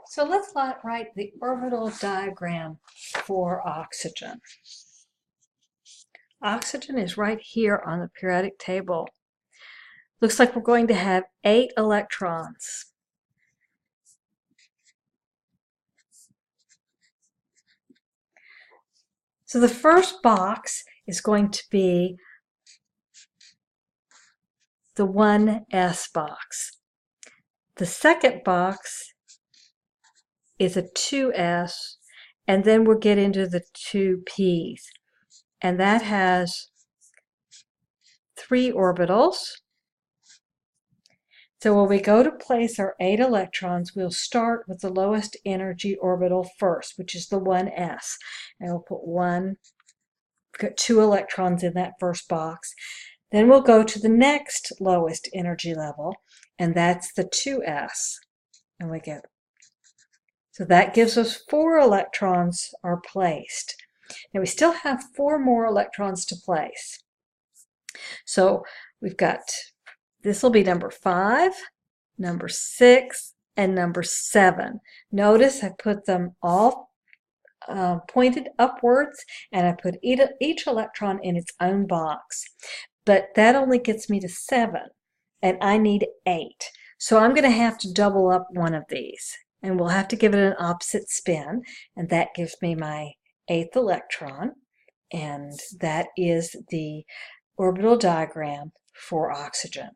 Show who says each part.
Speaker 1: So let's write the orbital diagram for oxygen. Oxygen is right here on the periodic table. Looks like we're going to have 8 electrons. So the first box is going to be the 1s box. The second box is a 2s, and then we'll get into the 2p's. And that has 3 orbitals. So when we go to place our 8 electrons, we'll start with the lowest energy orbital first, which is the 1s. And we'll put we've got 2 electrons in that first box. Then we'll go to the next lowest energy level, and that's the 2s. And we get, so that gives us 4 electrons are placed. Now we still have 4 more electrons to place. So we've got, this will be number 5, number 6, and number 7. Notice I put them all pointed upwards, and I put each electron in its own box. But that only gets me to 7, and I need 8. So I'm going to have to double up one of these, and we'll have to give it an opposite spin, and that gives me my 8th electron, and that is the orbital diagram for oxygen.